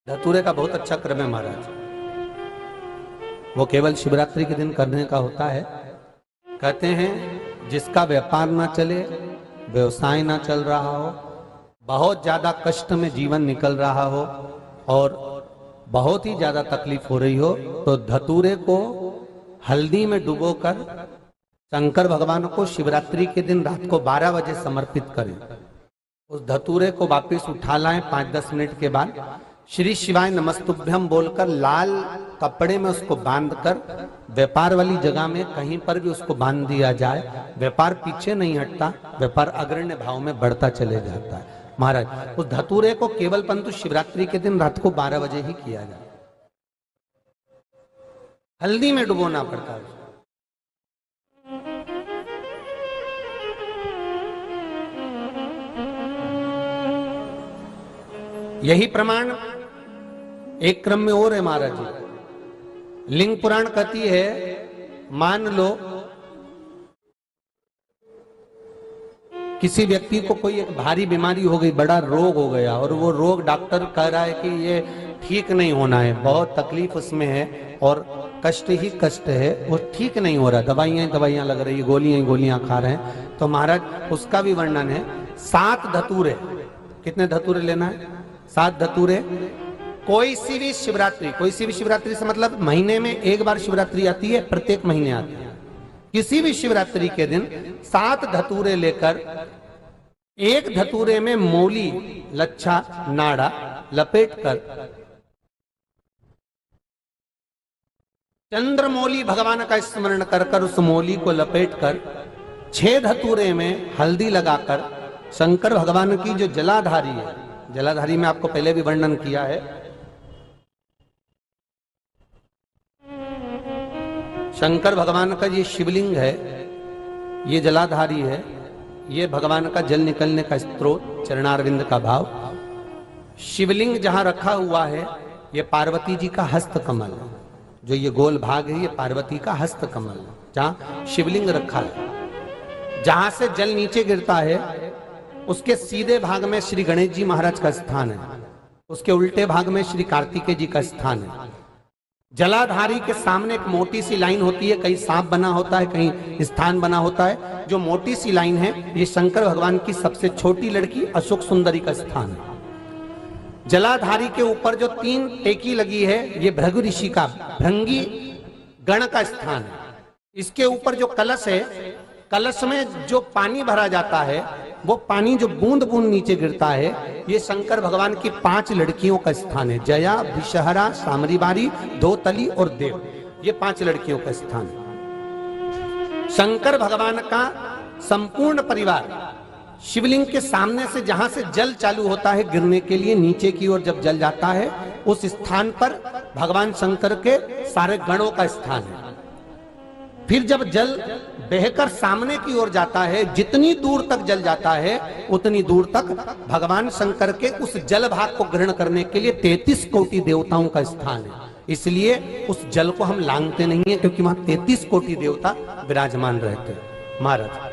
धतूरे का बहुत अच्छा क्रम है महाराज। वो केवल शिवरात्रि के दिन करने का होता है। कहते हैं जिसका व्यापार ना चले, व्यवसाय ना चल रहा हो, बहुत ज्यादा कष्ट में जीवन निकल रहा हो और बहुत ही ज्यादा तकलीफ हो रही हो, तो धतूरे को हल्दी में डुबोकर शंकर भगवान को शिवरात्रि के दिन रात को 12 बजे समर्पित करें। उस धतूरे को वापस उठा लाएं 5-10 मिनट के बाद, श्री शिवाय नमस्तुभ्यम बोलकर लाल कपड़े में उसको बांधकर व्यापार वाली जगह में कहीं पर भी उसको बांध दिया जाए। व्यापार पीछे नहीं हटता, व्यापार अग्रण्य भाव में बढ़ता चले जाता है। महाराज उस धतूरे को केवल परंतु शिवरात्रि के दिन रात को 12 बजे ही किया जाए, हल्दी में डुबोना पड़ता है। यही प्रमाण एक क्रम में और है महाराज जी। लिंग पुराण कहती है, मान लो किसी व्यक्ति को कोई एक भारी बीमारी हो गई, बड़ा रोग हो गया और वो रोग डॉक्टर कह रहा है कि ये ठीक नहीं होना है, बहुत तकलीफ उसमें है और कष्ट ही कष्ट है, वो ठीक नहीं हो रहा, दवाइयां लग रही है, गोलियां खा रहे हैं। तो महाराज उसका भी वर्णन है। 7 धतूरे, कितने धतूरे लेना है? 7 धतूरे। कोई सी भी शिवरात्रि से मतलब महीने में एक बार शिवरात्रि आती है, प्रत्येक महीने आती है। किसी भी शिवरात्रि के दिन 7 धतूरे लेकर, एक धतूरे में मौली, लच्छा, नाड़ा लपेटकर चंद्रमौली भगवान का स्मरण कर उस मौली को लपेटकर 6 धतूरे में हल्दी लगाकर शंकर भगवान की जो जलाधारी है, जलाधारी में आपको पहले भी वर्णन किया है, शंकर भगवान का ये शिवलिंग है, ये जलाधारी है, ये भगवान का जल निकलने का स्रोत, चरणारविंद का भाव। शिवलिंग जहां रखा हुआ है ये पार्वती जी का हस्त कमल है, जो ये गोल भाग है ये पार्वती का हस्त कमल है, जहां शिवलिंग रखा है। जहां से जल नीचे गिरता है उसके सीधे भाग में श्री गणेश जी महाराज का स्थान है, उसके उल्टे भाग में श्री कार्तिकेय जी का स्थान है। जलाधारी के सामने एक मोटी सी लाइन होती है, कहीं सांप बना होता है, कहीं स्थान बना होता है। जो मोटी सी लाइन है ये शंकर भगवान की सबसे छोटी लड़की अशोक सुंदरी का स्थान है। जलाधारी के ऊपर जो 3 टेकी लगी है ये भृगु ऋषि का, भृंगी गण का स्थान है। इसके ऊपर जो कलश है, कलश में जो पानी भरा जाता है वो पानी जो बूंद बूंद नीचे गिरता है, ये शंकर भगवान की 5 लड़कियों का स्थान है। जया, विषहरा, सामरीबारी, धोतली और देव, ये 5 लड़कियों का स्थान है। शंकर भगवान का संपूर्ण परिवार शिवलिंग के सामने से, जहां से जल चालू होता है गिरने के लिए नीचे की ओर जब जल जाता है, उस स्थान पर भगवान शंकर के सारे गणों का स्थान है। फिर जब जल बहकर सामने की ओर जाता है, जितनी दूर तक जल जाता है उतनी दूर तक भगवान शंकर के उस जल भाग को ग्रहण करने के लिए 33 कोटि देवताओं का स्थान है। इसलिए उस जल को हम लांघते नहीं है, क्योंकि वहां 33 कोटि देवता विराजमान रहते हैं महाराज।